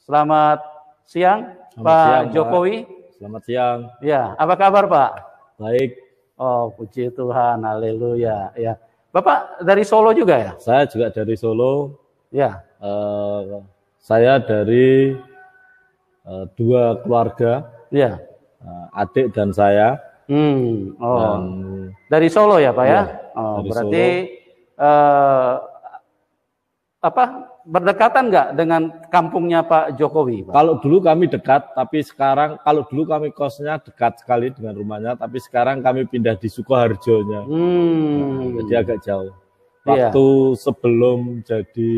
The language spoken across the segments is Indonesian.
Selamat siang, Pak Jokowi. Selamat siang. Ya, apa kabar Pak? Baik. Oh, puji Tuhan, haleluya. Ya, Bapak dari Solo juga ya? Saya juga dari Solo. Ya. Saya dari dua keluarga. Ya. Adik dan saya. Oh. Dari Solo ya Pak ya? Oh, berarti berdekatan nggak dengan kampungnya Pak Jokowi, Pak? Kalau dulu kami dekat, tapi sekarang kalau dulu kami kosnya dekat sekali dengan rumahnya, tapi sekarang kami pindah di Sukoharjonya. Jadi agak jauh. Waktu sebelum jadi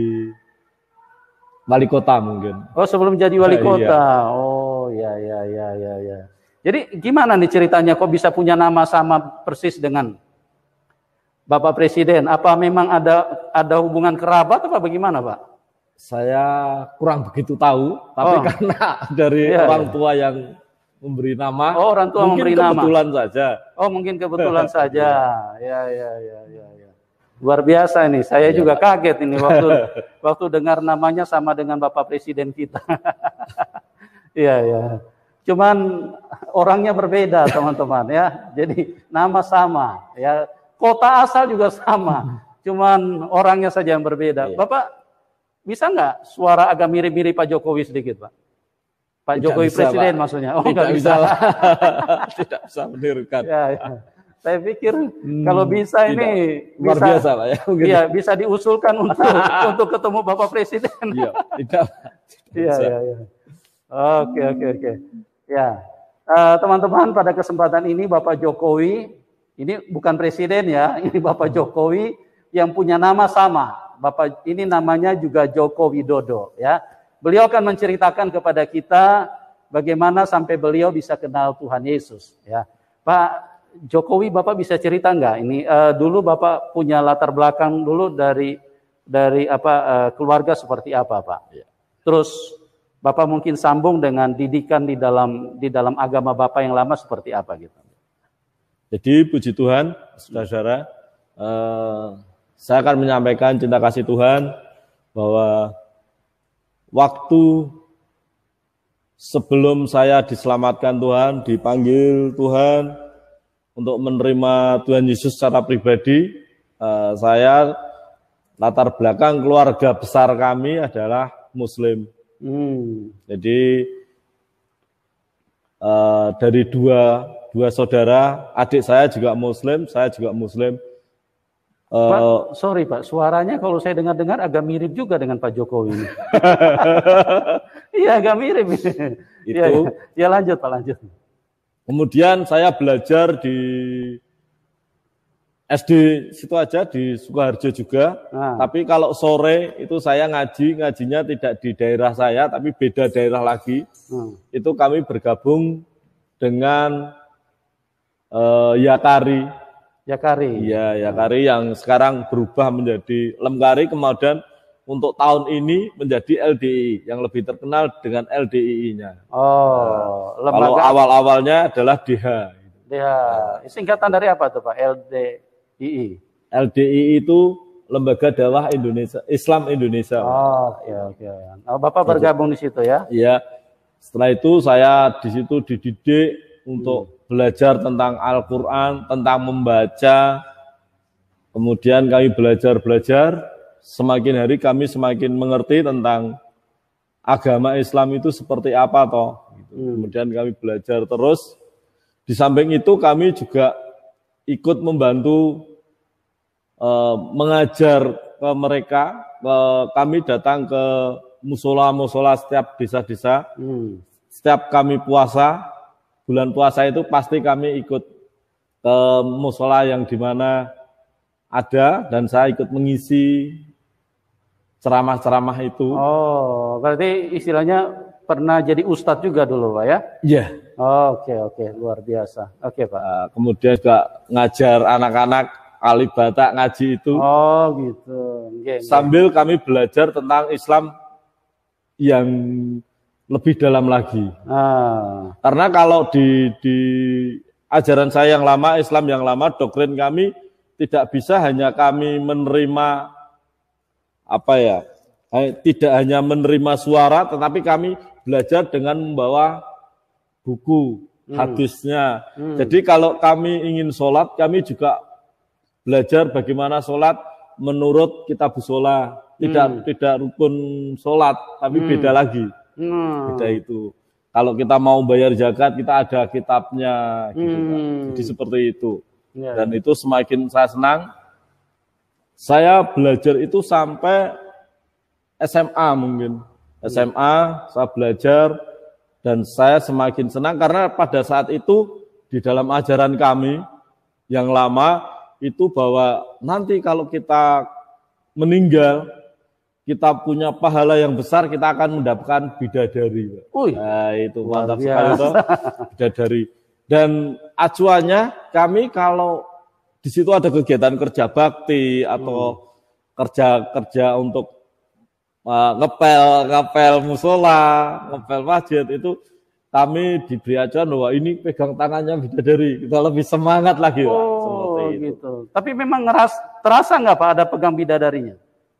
wali kota mungkin. Oh, sebelum jadi wali kota. Iya. Oh, ya. Jadi gimana nih ceritanya kok bisa punya nama sama persis dengan Bapak Presiden? Apa memang ada hubungan kerabat apa bagaimana, Pak? Saya kurang begitu tahu, tapi karena dari orang tua yang memberi nama, orang tua memberi nama. Mungkin kebetulan saja. Oh, mungkin kebetulan saja. Ya. Luar biasa ini. Saya juga kaget ini waktu dengar namanya sama dengan Bapak Presiden kita. Iya. Cuman orangnya berbeda, teman-teman ya. Jadi nama sama, ya. Kota asal juga sama. Cuman orangnya saja yang berbeda. Bapak bisa nggak suara agak mirip-mirip Pak Jokowi sedikit, Pak? Pak Jokowi bisa, Presiden Pak. Maksudnya. Oh, nggak bisa. Tidak bisa menirukan. Ya. Saya pikir kalau bisa ini luar biasa, Pak ya. Iya, bisa diusulkan untuk ketemu Bapak Presiden. Iya, tidak. Iya. Oke. Ya, teman-teman, pada kesempatan ini Bapak Jokowi, ini bukan presiden ya, ini Bapak Jokowi yang punya nama sama. Bapak ini namanya juga Joko Widodo ya. Beliau akan menceritakan kepada kita bagaimana sampai beliau bisa kenal Tuhan Yesus ya. Pak Jokowi, Bapak bisa cerita nggak? Ini dulu Bapak punya latar belakang dulu dari keluarga seperti apa, Pak? Ya. Terus Bapak mungkin sambung dengan didikan di dalam agama Bapak yang lama seperti apa gitu. Jadi puji Tuhan, saudara-saudara, saya akan menyampaikan cinta kasih Tuhan bahwa waktu sebelum saya diselamatkan Tuhan, dipanggil Tuhan untuk menerima Tuhan Yesus secara pribadi, saya latar belakang keluarga besar kami adalah Muslim. Jadi dari dua saudara, adik saya juga Muslim, saya juga Muslim. Pak, sorry Pak, suaranya kalau saya dengar agak mirip juga dengan Pak Jokowi. Iya, agak mirip. Itu. Ya lanjut Pak, lanjut. Kemudian saya belajar di SD situ aja di Sukoharjo juga. Tapi kalau sore itu saya ngajinya tidak di daerah saya tapi beda daerah lagi. Itu kami bergabung dengan Yakari. Iya, Yakari yang sekarang berubah menjadi Lemkari, kemudian untuk tahun ini menjadi LDI yang lebih terkenal dengan LDII-nya. Kalau awal-awalnya adalah DH. Singkatan dari apa tuh Pak? LDII. LDII itu Lembaga Dakwah Indonesia, Islam Indonesia. Oke. Bapak bergabung di situ ya? Iya. Setelah itu saya di situ dididik untuk belajar tentang Al-Quran, tentang membaca. Kemudian kami belajar. Semakin hari kami semakin mengerti tentang agama Islam itu seperti apa toh. Kemudian kami belajar terus. Di samping itu kami juga ikut membantu mengajar ke mereka. Kami datang ke musola setiap desa-desa. Setiap kami puasa, bulan puasa itu pasti kami ikut ke musola yang dimana ada, dan saya ikut mengisi ceramah-ceramah itu. Berarti istilahnya pernah jadi ustadz juga dulu Pak ya? Iya. Oke, luar biasa. Oke Pak. Kemudian juga ngajar anak-anak Kalibata ngaji itu. Gitu. Sambil kami belajar tentang Islam yang lebih dalam lagi. Karena kalau di ajaran saya yang lama, Islam yang lama, doktrin kami tidak bisa hanya kami menerima Tidak hanya menerima suara, tetapi kami belajar dengan membawa buku hadisnya. Jadi kalau kami ingin sholat, kami juga belajar bagaimana sholat menurut kitab sholat. Tidak rukun sholat, tapi beda lagi. Beda itu. Kalau kita mau bayar zakat, kita ada kitabnya. Gitu, jadi seperti itu. Dan itu semakin saya senang. Saya belajar itu sampai SMA mungkin. SMA saya belajar dan saya semakin senang karena pada saat itu di dalam ajaran kami yang lama itu bahwa nanti kalau kita meninggal, kita punya pahala yang besar, kita akan mendapatkan bidadari. Nah, itu mantap sekali toh, bidadari. Dan acuannya kami kalau di situ ada kegiatan kerja bakti atau kerja untuk ngepel musola, ngepel masjid, itu kami diberi acuan bahwa ini pegang tangannya bidadari, kita lebih semangat lagi. Oh gitu. Tapi memang terasa nggak Pak ada pegang bidadarinya?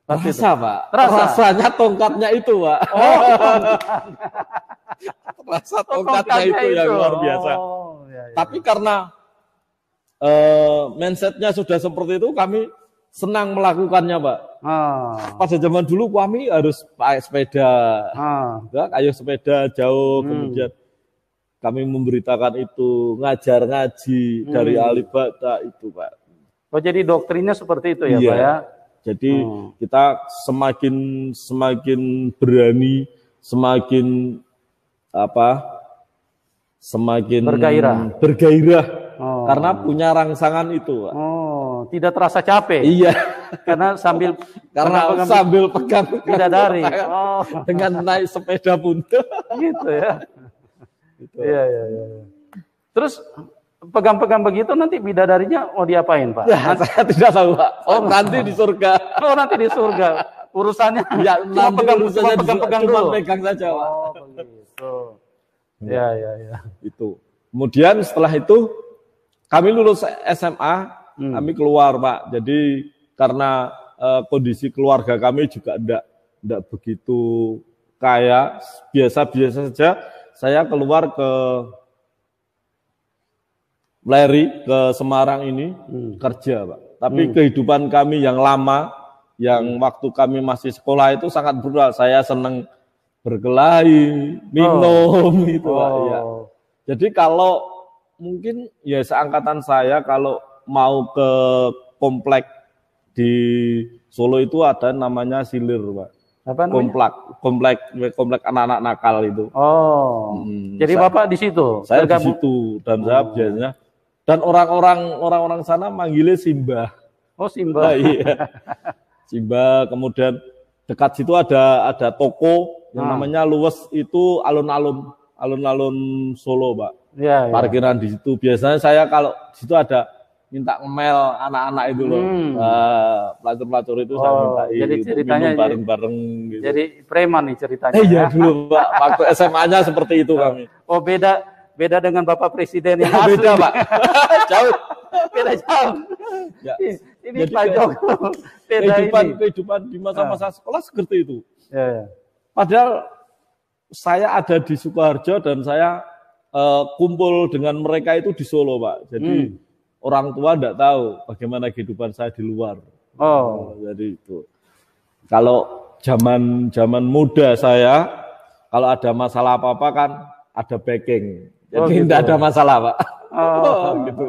Terasa Pak. Rasanya tongkatnya itu Pak. Rasa tongkatnya itu yang luar biasa. Tapi karena mindsetnya sudah seperti itu, kami senang melakukannya Pak. Pada zaman dulu kami harus pakai sepeda, kayu sepeda jauh, kemudian kami memberitakan itu, ngajar ngaji dari alibata itu Pak. Oh jadi doktrinnya seperti itu ya Pak ya? Jadi kita semakin berani, semakin bergairah karena punya rangsangan itu Pak. Tidak terasa capek. Iya. Karena sambil pegang bidadari. Dengan naik sepeda pun. Gitu ya. Iya. Terus pegang-pegang begitu nanti bidadarinya mau diapain Pak? Ya, saya tidak tahu Pak. Nanti di surga. Nanti di surga. Urusannya ya, cuma pegang-pegang dulu. Pegang saja Pak. Begitu. Ya. Itu. Kemudian setelah itu kami lulus SMA, kami keluar Pak. Jadi karena kondisi keluarga kami juga tidak begitu kaya, biasa-biasa saja. Saya keluar ke ke Semarang ini kerja Pak. Tapi kehidupan kami yang lama, yang waktu kami masih sekolah itu sangat berat. Saya senang berkelahi, minum gitu Pak. Ya. Jadi kalau mungkin ya seangkatan saya kalau mau ke komplek di Solo itu ada namanya Silir Pak. Apa namanya? Komplek anak-anak nakal itu. Jadi Bapak di situ? Saya di situ dan saya biasanya. Dan orang-orang sana manggilnya Simbah. Oh Simbah. Iya. Simbah. Kemudian dekat situ ada toko yang namanya Luwes, itu alun-alun Solo Pak. Ya. Parkiran di situ. Biasanya saya kalau di situ ada minta ngemel anak-anak itu loh. Pelacur-pelacur itu saya minta jadi ceritanya minum bareng-bareng gitu. Jadi preman nih ceritanya. Iya dulu Pak. Waktu SMA-nya seperti itu kami. Oh beda dengan Bapak Presiden yang asli. Beda Pak. Jauh. Beda jauh. Ya. Ini Pak Joko. Kehidupan di masa-masa sekolah seperti itu. Ya. Padahal saya ada di Sukoharjo dan saya kumpul dengan mereka itu di Solo Pak. Jadi orang tua tidak tahu bagaimana kehidupan saya di luar. Jadi itu. Kalau zaman muda saya, kalau ada masalah apa-apa kan ada backing. Jadi tidak ada masalah Pak. Gitu.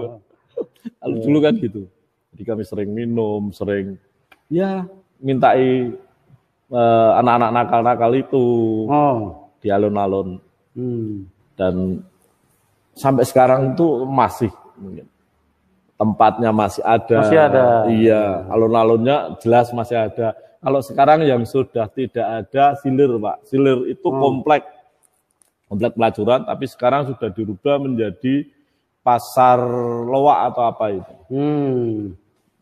Kalau dulu kan gitu. Jadi kami sering minum, sering mintai anak-anak nakal-nakal itu di alun-alun. Dan sampai sekarang itu masih mungkin. Tempatnya masih ada. Masih ada. Iya, alun-alunnya jelas masih ada. Kalau sekarang yang sudah tidak ada Silir Pak. Silir itu komplek pelacuran, tapi sekarang sudah dirubah menjadi pasar loak atau apa itu.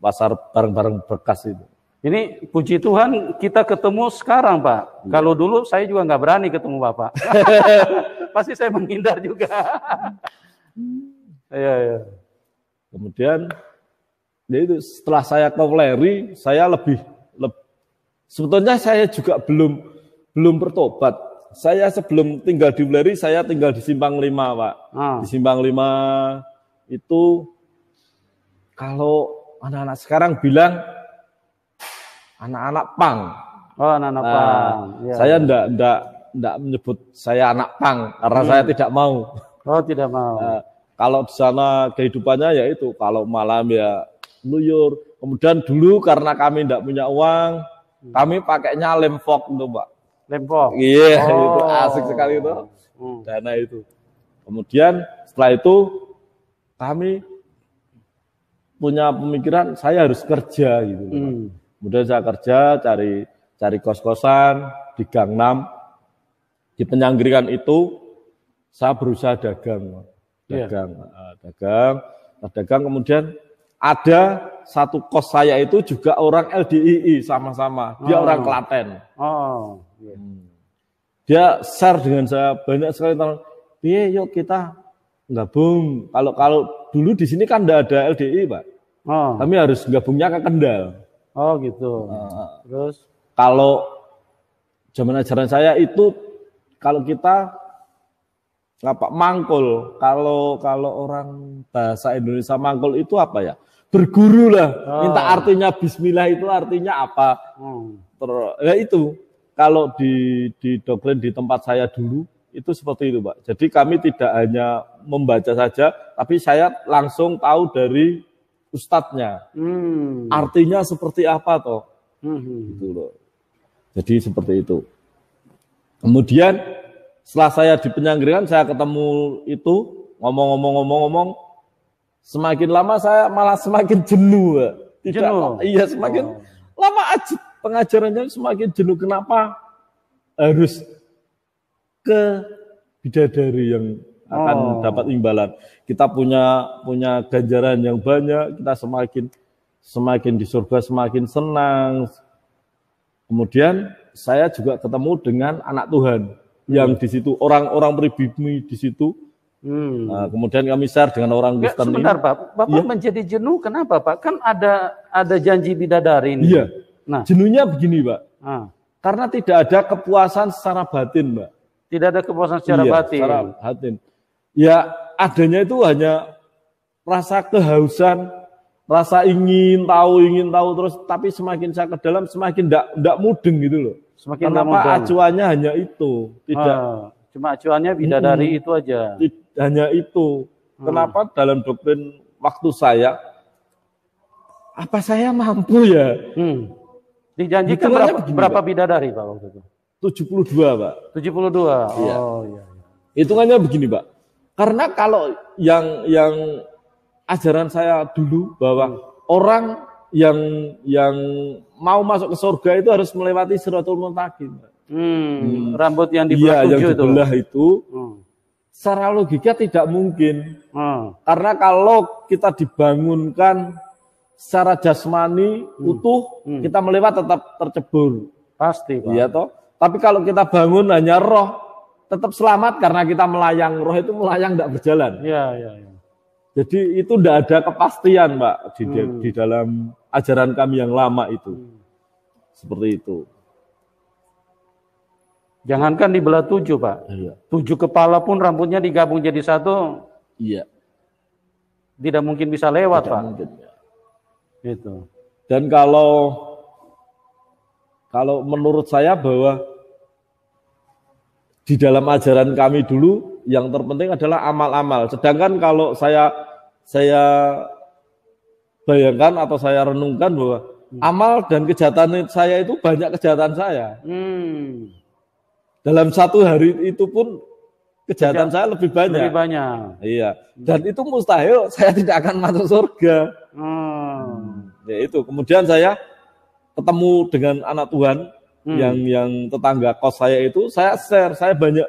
Pasar barang-barang bekas itu. Ini puji Tuhan kita ketemu sekarang Pak. Kalau dulu saya juga nggak berani ketemu Bapak. Pasti saya menghindar juga. Iya. Kemudian ya itu setelah saya ke Weleri, saya lebih Sebetulnya saya juga belum bertobat. Saya sebelum tinggal di Wuleri, saya tinggal di Simpang 5, Pak. Di Simpang 5 itu kalau anak-anak sekarang bilang anak-anak pang. Oh, anak-anak pang. Ya, saya enggak menyebut saya anak pang karena saya tidak mau. Oh, tidak mau. Kalau di sana kehidupannya ya itu, kalau malam ya luyur. Kemudian dulu karena kami enggak punya uang, kami pakainya lempok itu, Pak. Lempok. Iya, itu asik sekali itu. Dana itu. Kemudian setelah itu kami punya pemikiran saya harus kerja gitu. Kemudian saya kerja cari kos-kosan di Gang 6. Di Penyanggringan itu saya berusaha dagang. Dagang kemudian ada satu kos saya itu juga orang LDII sama-sama. Dia orang Klaten. Dia share dengan saya banyak sekali tentang, yuk kita gabung. Kalau dulu di sini kan enggak ada LDI, Pak. Kami harus gabungnya ke Kendal. Oh gitu. Terus kalau zaman ajaran saya itu kalau kita mangkul, kalau orang bahasa Indonesia mangkul itu apa ya? Berguru lah. Minta artinya bismillah itu artinya apa? Ya itu. Kalau di doktrin di tempat saya dulu itu seperti itu, Pak. Jadi kami tidak hanya membaca saja, tapi saya langsung tahu dari ustadznya. Artinya seperti apa toh? Gitu loh. Jadi seperti itu. Kemudian setelah saya di Penyanggringan saya ketemu itu ngomong, semakin lama saya malah semakin jenuh. Jenuh? Iya, semakin lama aja pengajarannya semakin jenuh. Kenapa harus ke bidadari yang akan dapat imbalan? Kita punya ganjaran yang banyak, kita semakin di surga semakin senang. Kemudian saya juga ketemu dengan anak Tuhan yang di situ, orang-orang pribumi di situ. Nah, kemudian kami share dengan orang Kristen. Sebentar, Pak. Bapak menjadi jenuh kenapa, Pak? Kan ada janji bidadari ini. Iya. Nah, jenuhnya begini, Pak. Karena tidak ada kepuasan secara batin, Pak. Tidak ada kepuasan secara batin. Secara batin. Ya, adanya itu hanya rasa kehausan, rasa ingin tahu terus, tapi semakin saya ke dalam semakin enggak mudeng gitu loh. Semakin kenapa acuannya hanya itu, tidak cuma acuannya bidadari itu aja. Hanya itu. Kenapa dalam doktrin waktu saya apa saya mampu ya? Dijanjikan berapa bidadari, Pak, waktu itu? 72, Pak. 72. Iya. Oh iya. Hitungannya begini, Pak. Karena kalau yang ajaran saya dulu bahwa orang yang mau masuk ke surga itu harus melewati Siratul Mustaqim. Rambut yang dibelah yang dibelah itu secara logika tidak mungkin. Karena kalau kita dibangunkan secara jasmani utuh, kita melewat tetap tercebur. Pasti, Pak. Iya toh. Tapi kalau kita bangun hanya roh, tetap selamat karena kita melayang. Roh itu melayang tidak berjalan. Iya. Jadi itu tidak ada kepastian, Pak, di dalam ajaran kami yang lama itu. Seperti itu. Jangankan dibelah 7, Pak. Iya. 7 kepala pun rambutnya digabung jadi satu. Iya. Tidak mungkin bisa lewat, tidak Pak. Mungkin, ya. Gitu. Dan kalau menurut saya bahwa di dalam ajaran kami dulu yang terpenting adalah amal-amal. Sedangkan kalau saya bayangkan atau saya renungkan bahwa amal dan kejahatan saya itu banyak kejahatan saya. Dalam satu hari itu pun kejahatan saya lebih banyak. Lebih banyak. Iya. Dan itu mustahil saya tidak akan masuk surga. Ya itu. Kemudian saya ketemu dengan anak Tuhan yang tetangga kos saya itu, saya share, saya banyak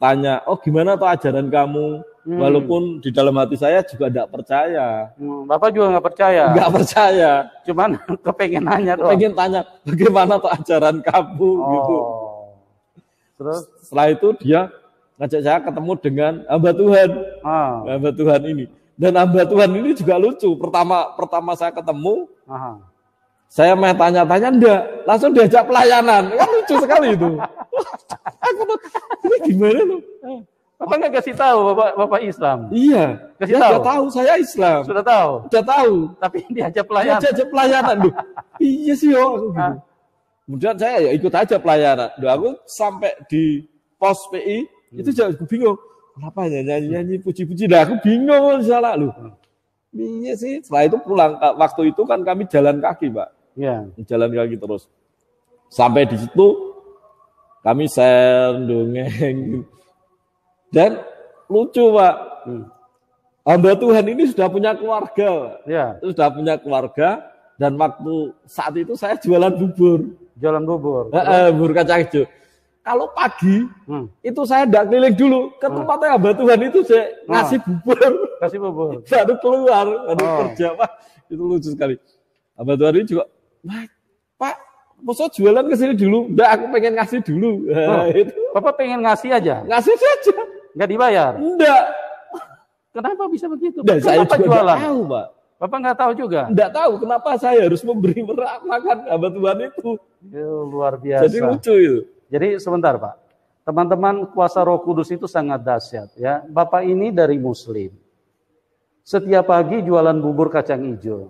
tanya, oh gimana tuh ajaran kamu? Walaupun di dalam hati saya juga tidak percaya. Bapak juga nggak percaya? Nggak percaya. Cuman kepengen nanya tuh. Pengen tanya, bagaimana tuh ajaran kamu? Gitu. Terus? Setelah itu dia ngajak saya ketemu dengan hamba Tuhan. Hamba Tuhan ini. Dan hamba Tuhan ini juga lucu. Pertama saya ketemu, Saya mau tanya-tanya, enggak. Langsung diajak pelayanan. Kan lucu sekali itu. Aku ini gimana loh? Bapak nggak kasih tahu Bapak Islam? Iya. Kasih tahu? Sudah tahu, saya Islam. Sudah tahu? Sudah tahu. Tapi diajak pelayanan? Diajak pelayanan. Loh. Iya sih, gitu. Kemudian saya ya ikut aja pelayanan. Loh, aku sampai di pos PI, itu juga bingung. Kenapa nyanyi-nyanyi, puji-puji? Nah, aku bingung salah loh. Iya sih. Setelah itu pulang. Waktu itu kan kami jalan kaki, Pak. Ya. Jalan kaki terus. Sampai di situ kami share dongeng. Dan lucu, Pak. Hamba Tuhan ini sudah punya keluarga, Pak. Ya. Sudah punya keluarga dan waktu saat itu saya jualan bubur. Jualan bubur. Bubur kacang hijau. Kalau pagi itu saya tidak keliling dulu ke tempatnya hamba Tuhan itu saya ngasih bubur. Kasih bubur. Baru keluar, baru kerja, Pak. Itu lucu sekali. Hamba Tuhan ini juga, Pak, masa jualan ke sini dulu? Enggak, aku pengen ngasih dulu. Itu. Bapak pengen ngasih aja? Ngasih saja. Nggak dibayar? Enggak. Kenapa bisa begitu? Dan saya kenapa juga jualan? Tahu, Pak. Bapak nggak tahu juga? Enggak tahu kenapa saya harus memberi makan hamba Tuhan itu. Luar biasa. Jadi lucu itu. Jadi sebentar, Pak. Teman-teman, kuasa Roh Kudus itu sangat dahsyat ya. Bapak ini dari Muslim. Setiap pagi jualan bubur kacang hijau.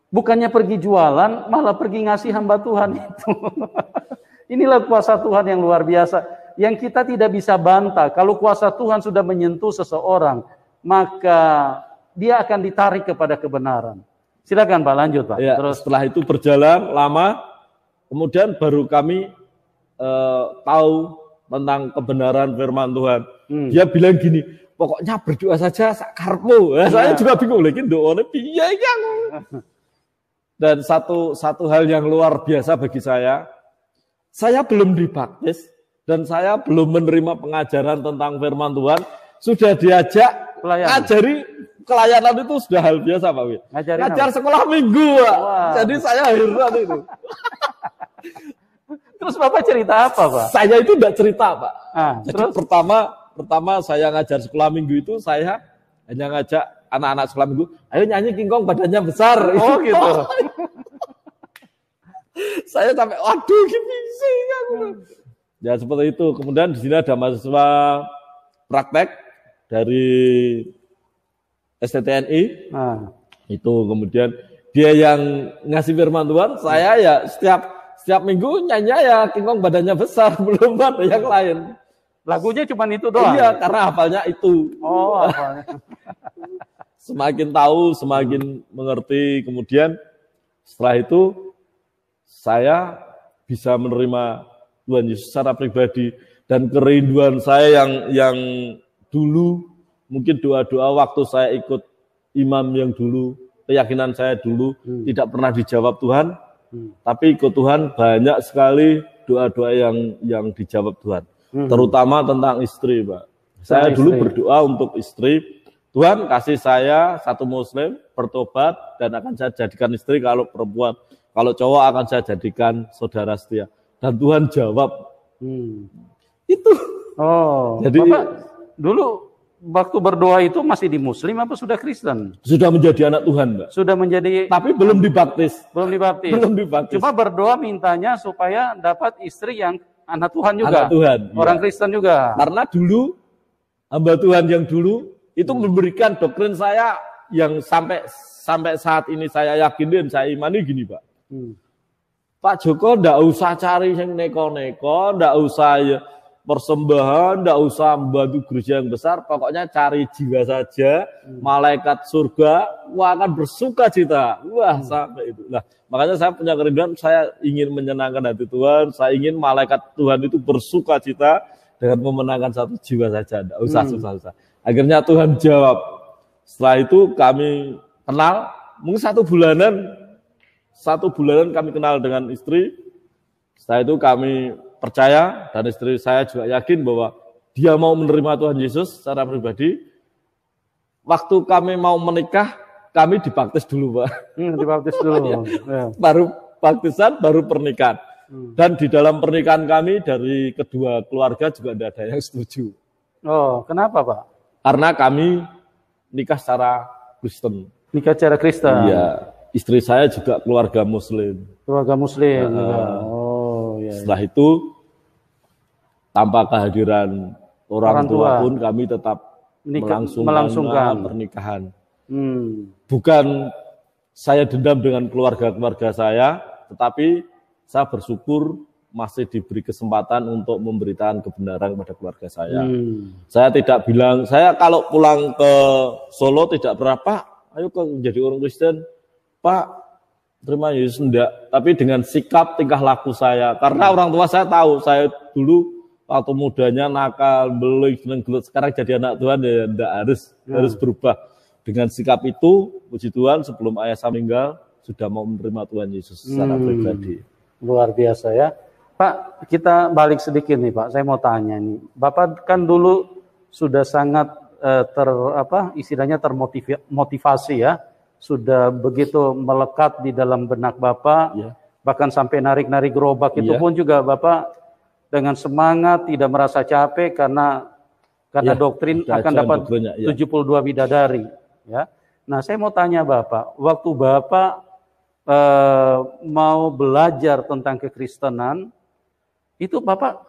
Bukannya pergi jualan, malah pergi ngasih hamba Tuhan itu. Inilah kuasa Tuhan yang luar biasa. Yang kita tidak bisa bantah. Kalau kuasa Tuhan sudah menyentuh seseorang, maka dia akan ditarik kepada kebenaran. Silakan Pak, lanjut Pak. Ya, terus setelah itu berjalan lama, kemudian baru kami tahu tentang kebenaran firman Tuhan. Dia bilang gini, pokoknya berdoa saja sakarmu. Saya juga bingung lagi doanya piye iki aku. Dan satu hal yang luar biasa bagi saya belum dibaptis dan saya belum menerima pengajaran tentang firman Tuhan, sudah diajak ngajari pelayanan itu sudah hal biasa Pak Wi. Ngajar sekolah minggu, Pak. Wow. Jadi saya heran itu. Terus Bapak cerita apa, Pak? Saya itu enggak cerita, Pak. Jadi terus? pertama saya ngajar sekolah minggu itu saya hanya ngajak anak-anak sekolah minggu, ayo nyanyi King Kong badannya besar. Oh gitu. Saya sampai waduh gini sih aku. Ya seperti itu. Kemudian di sini ada mahasiswa praktek dari STTNI. Itu kemudian dia yang ngasih firman Tuhan, saya ya setiap minggu nyanyi ya King Kong badannya besar, belum ada yang lain. Lagunya cuma itu doang? Iya, karena hafalnya itu. Oh, hafalnya. Semakin tahu, semakin mengerti. Kemudian setelah itu saya bisa menerima Tuhan Yesus secara pribadi. Dan kerinduan saya yang dulu, mungkin doa-doa waktu saya ikut imam yang dulu, keyakinan saya dulu tidak pernah dijawab Tuhan. Tapi ikut Tuhan banyak sekali doa-doa yang dijawab Tuhan. Terutama tentang istri, Pak. Saya dulu berdoa untuk istri. Tuhan kasih saya satu muslim, bertobat, dan akan saya jadikan istri kalau perempuan. Kalau cowok akan saya jadikan saudara setia. Dan Tuhan jawab. Itu. Oh, jadi Bapak dulu waktu berdoa itu masih di Muslim apa sudah Kristen? Sudah menjadi anak Tuhan, Mbak. Sudah menjadi. Tapi belum dibaptis. Belum dibaptis. Belum dibaptis. Cuma berdoa mintanya supaya dapat istri yang anak Tuhan juga. Anak Tuhan. Orang ya. Kristen juga. Karena dulu hamba Tuhan yang dulu itu memberikan doktrin saya yang sampai saat ini saya yakinin, saya imani gini, Pak. Pak Joko ndak usah cari yang neko-neko, ndak usah persembahan, ndak usah membantu gereja yang besar, pokoknya cari jiwa saja, malaikat surga akan bersuka cita. Wah, sampai itu. Nah, makanya saya punya kerinduan, saya ingin menyenangkan hati Tuhan, saya ingin malaikat Tuhan itu bersuka cita dengan memenangkan satu jiwa saja, ndak usah susah-susah. Akhirnya Tuhan jawab. Setelah itu kami kenal, mungkin satu bulanan kami kenal dengan istri. Setelah itu kami percaya dan istri saya juga yakin bahwa dia mau menerima Tuhan Yesus secara pribadi. Waktu kami mau menikah, kami dibaptis dulu, Pak. Dibaptis dulu. Ya. Baru baptisan, baru pernikahan. Dan di dalam pernikahan kami dari kedua keluarga juga tidak ada yang setuju. Oh, kenapa, Pak? Karena kami nikah secara Kristen. Nikah secara Kristen. Iya. istri saya juga keluarga Muslim. Keluarga Muslim. Oh, ya. Setelah itu tanpa kehadiran orang tua pun kami tetap melangsungkan pernikahan. Bukan saya dendam dengan keluarga-keluarga saya, tetapi saya bersyukur masih diberi kesempatan untuk memberitakan kebenaran kepada keluarga saya. Saya tidak bilang, saya kalau pulang ke Solo tidak pernah, Pak, ayo menjadi orang Kristen. Pak, terima Yesus, enggak. Tapi dengan sikap tingkah laku saya. Karena orang tua saya tahu, saya dulu waktu mudanya nakal, beling, seneng gelut. Sekarang jadi anak Tuhan, ya enggak harus berubah. Dengan sikap itu, puji Tuhan, sebelum ayah saya meninggal, sudah mau menerima Tuhan Yesus secara pribadi. Luar biasa ya. Pak, kita balik sedikit nih Pak. Saya mau tanya nih. Bapak kan dulu sudah sangat istilahnya termotivasi ya. Sudah begitu melekat di dalam benak Bapak. Ya. Bahkan sampai narik-narik gerobak itu pun juga Bapak dengan semangat, tidak merasa capek karena doktrin akan dapat 72 bidadari. Ya. Nah, saya mau tanya Bapak, waktu Bapak mau belajar tentang kekristenan, itu Bapak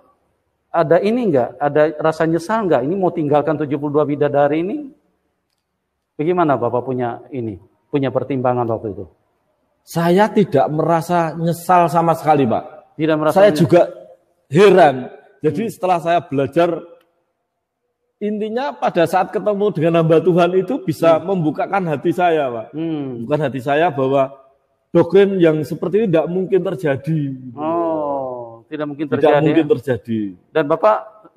ada ini enggak? Ada rasa nyesal enggak? Ini mau tinggalkan 72 bidadari ini? Bagaimana Bapak punya pertimbangan waktu itu? Saya tidak merasa nyesal sama sekali, Pak. Tidak merasa. Saya juga heran. Jadi setelah saya belajar, intinya pada saat ketemu dengan hamba Tuhan itu bisa membukakan hati saya, Pak. Bukan hati saya bahwa doktrin yang seperti ini tidak mungkin terjadi. Tidak mungkin terjadi. Tidak mungkin terjadi. Dan Bapak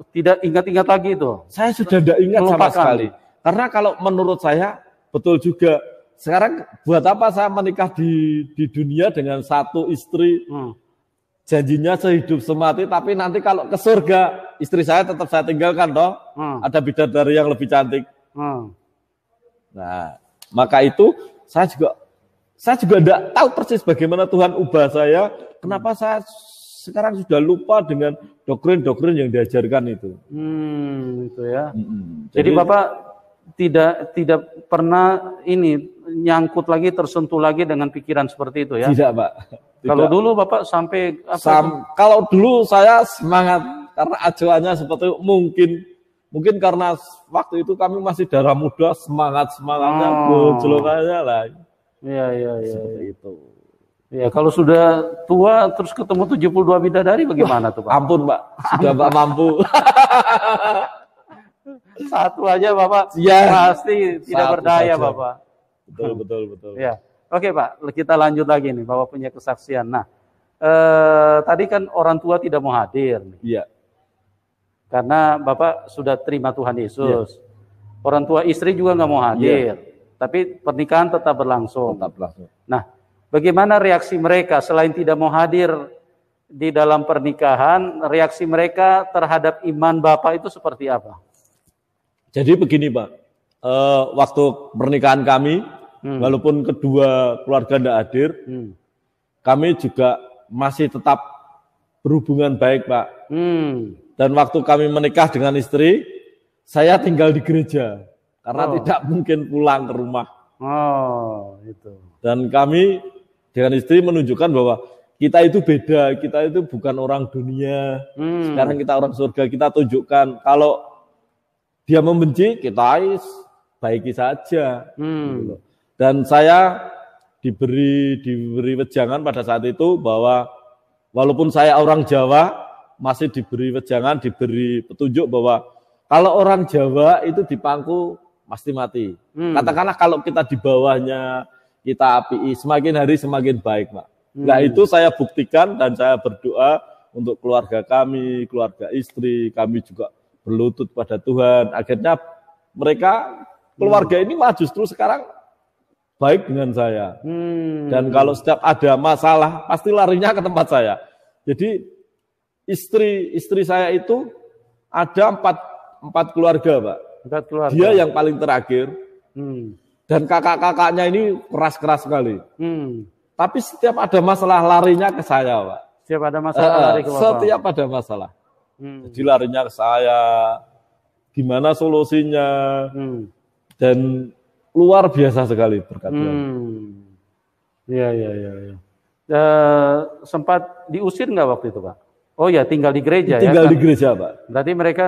tidak ingat-ingat lagi itu? Saya sudah tidak ingat sama sekali. Karena kalau menurut saya, betul juga. Sekarang buat apa saya menikah di dunia dengan satu istri, janjinya sehidup semati, tapi nanti kalau ke surga, istri saya tetap saya tinggalkan toh. Ada bidadari yang lebih cantik. Nah, maka itu saya juga tidak tahu persis bagaimana Tuhan ubah saya. Kenapa saya sekarang sudah lupa dengan doktrin-doktrin yang diajarkan itu. Itu ya. Jadi Bapak tidak pernah nyangkut lagi, tersentuh lagi dengan pikiran seperti itu ya? Tidak, Pak. Tidak. Kalau dulu Bapak sampai kalau dulu saya semangat karena acuannya seperti itu, mungkin karena waktu itu kami masih darah muda, semangatnya gojlokannya lah. Iya. Seperti itu. Ya, kalau sudah tua terus ketemu 72 bidadari bagaimana tuh Pak? Ampun Pak, sudah Pak mampu. Satu aja Bapak pasti tidak berdaya saja. Bapak. Betul. Ya, oke Pak, kita lanjut lagi nih, Bapak punya kesaksian. Nah, tadi kan orang tua tidak mau hadir. Iya. Karena Bapak sudah terima Tuhan Yesus. Ya. Orang tua istri juga nggak mau hadir, tapi pernikahan tetap berlangsung. Nah, bagaimana reaksi mereka selain tidak mau hadir di dalam pernikahan? Reaksi mereka terhadap iman Bapak itu seperti apa? Jadi begini Pak, waktu pernikahan kami, walaupun kedua keluarga tidak hadir, kami juga masih tetap berhubungan baik Pak. Dan waktu kami menikah dengan istri, saya tinggal di gereja karena tidak mungkin pulang ke rumah. Itu. Dan kami dengan istri menunjukkan bahwa kita itu beda, kita itu bukan orang dunia. Sekarang kita orang surga, kita tunjukkan kalau dia membenci, kita baiki saja. Dan saya diberi wejangan pada saat itu bahwa walaupun saya orang Jawa, masih diberi wejangan, diberi petunjuk bahwa kalau orang Jawa itu dipangku pasti mati. Katakanlah kalau kita di bawahnya, kita apii, semakin hari semakin baik, Pak. Nah itu saya buktikan dan saya berdoa untuk keluarga kami, keluarga istri, kami juga berlutut pada Tuhan. Akhirnya mereka, keluarga ini mah justru sekarang baik dengan saya. Dan kalau setiap ada masalah, pasti larinya ke tempat saya. Jadi istri saya itu ada empat keluarga, Pak. Dia yang paling terakhir. Dan kakak-kakaknya ini keras-keras sekali. Tapi setiap ada masalah larinya ke saya, Pak. Setiap ada masalah lari ke Bapak. Setiap ada masalah. Jadi larinya ke saya. Gimana solusinya? Dan luar biasa sekali berkat Tuhan. Iya, iya, iya. Ya. Sempat diusir nggak waktu itu, Pak? Oh ya, tinggal di gereja ya? Tinggal di gereja, Pak. Berarti mereka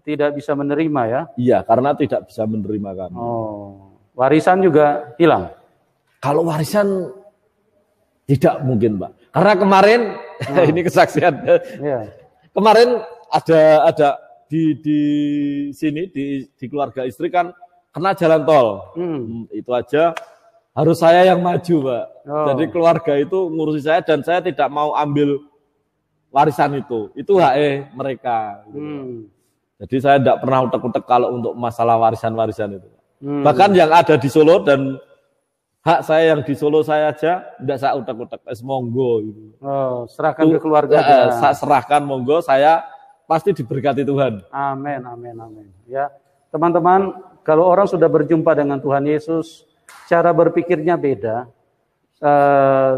tidak bisa menerima ya? Iya, karena tidak bisa menerima kami. Oh, warisan juga hilang? Kalau warisan tidak mungkin, Pak. Karena kemarin ini kesaksian. Iya. Kemarin ada di sini di keluarga istri kan kena jalan tol. Itu aja harus saya yang maju, Pak. Oh. Jadi keluarga itu ngurusi saya dan saya tidak mau ambil warisan itu. Itu hak mereka. Jadi saya tidak pernah utek-utek kalau untuk masalah warisan-warisan itu. Bahkan yang ada di Solo dan hak saya yang di Solo saya aja tidak saya utek-utek. Monggo gitu. Oh, serahkan ke keluarga. Saya serahkan, monggo, saya pasti diberkati Tuhan. Amin, amin, amin. Ya, teman-teman, kalau orang sudah berjumpa dengan Tuhan Yesus, cara berpikirnya beda,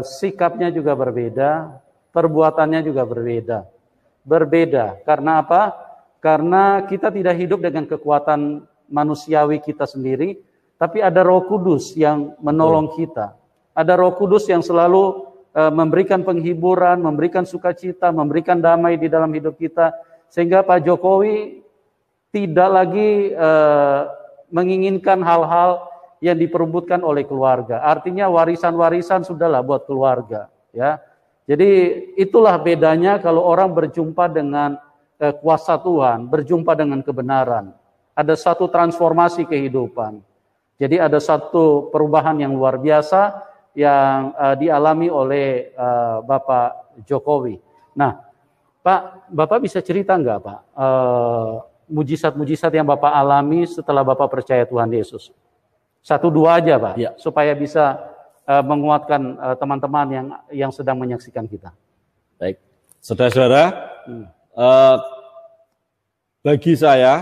sikapnya juga berbeda, perbuatannya juga berbeda. Berbeda. Karena apa? Karena kita tidak hidup dengan kekuatan manusiawi kita sendiri, tapi ada Roh Kudus yang menolong kita. Ada Roh Kudus yang selalu memberikan penghiburan, memberikan sukacita, memberikan damai di dalam hidup kita. Sehingga Pak Jokowi tidak lagi menginginkan hal-hal yang diperebutkan oleh keluarga. Artinya warisan-warisan sudahlah buat keluarga. Ya. Jadi itulah bedanya kalau orang berjumpa dengan kuasa Tuhan, berjumpa dengan kebenaran. Ada satu transformasi kehidupan. Jadi ada satu perubahan yang luar biasa yang dialami oleh Bapak Jokowi. Nah, Pak, Bapak bisa cerita nggak, Pak, mujizat-mujizat yang Bapak alami setelah Bapak percaya Tuhan Yesus? 1-2 aja, Pak, ya, supaya bisa menguatkan teman-teman yang sedang menyaksikan kita. Baik, saudara-saudara, bagi saya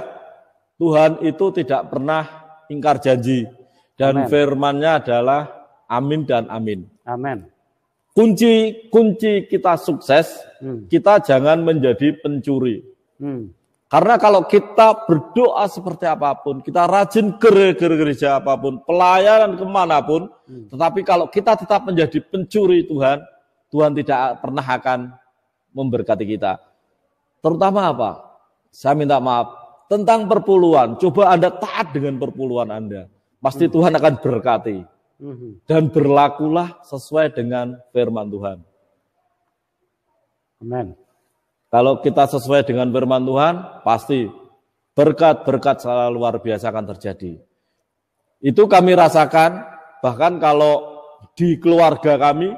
Tuhan itu tidak pernah ingkar janji dan firman-Nya adalah amin dan amin. Amin. Kunci kita sukses, kita jangan menjadi pencuri. Karena kalau kita berdoa seperti apapun, kita rajin ke gereja apapun, pelayanan kemanapun, tetapi kalau kita tetap menjadi pencuri Tuhan, Tuhan tidak pernah akan memberkati kita. Terutama apa? Saya minta maaf, tentang perpuluhan, coba Anda taat dengan perpuluhan Anda. Pasti Tuhan akan berkati. Dan berlakulah sesuai dengan firman Tuhan. Amin. Kalau kita sesuai dengan firman Tuhan, pasti berkat-berkat secara luar biasa akan terjadi. Itu kami rasakan, bahkan kalau di keluarga kami,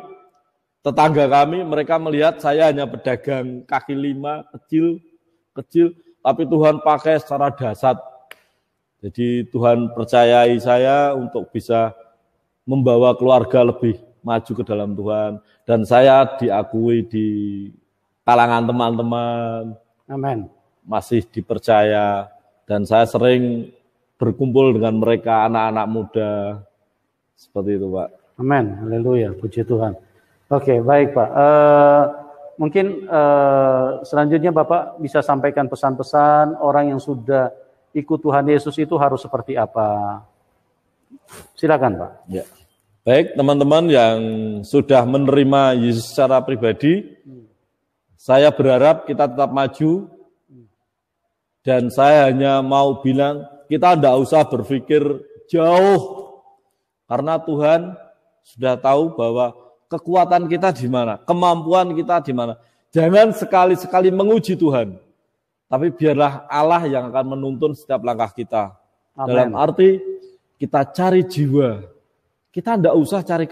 tetangga kami, mereka melihat saya hanya pedagang kaki lima, kecil, tapi Tuhan pakai secara dahsyat. Jadi Tuhan percayai saya untuk bisa membawa keluarga lebih maju ke dalam Tuhan. Dan saya diakui di kalangan teman-teman. Amin. Masih dipercaya. Dan saya sering berkumpul dengan mereka, anak-anak muda. Seperti itu, Pak. Amin. Haleluya. Puji Tuhan. Oke, baik, Pak. Mungkin selanjutnya Bapak bisa sampaikan pesan-pesan orang yang sudah ikut Tuhan Yesus itu harus seperti apa? Silakan, Pak. Ya. Baik, teman-teman yang sudah menerima Yesus secara pribadi, saya berharap kita tetap maju, dan saya hanya mau bilang, kita tidak usah berpikir jauh, karena Tuhan sudah tahu bahwa kekuatan kita di mana, kemampuan kita di mana. Jangan sekali-sekali menguji Tuhan, tapi biarlah Allah yang akan menuntun setiap langkah kita. Amen. Dalam arti, kita cari jiwa. Kita tidak usah cari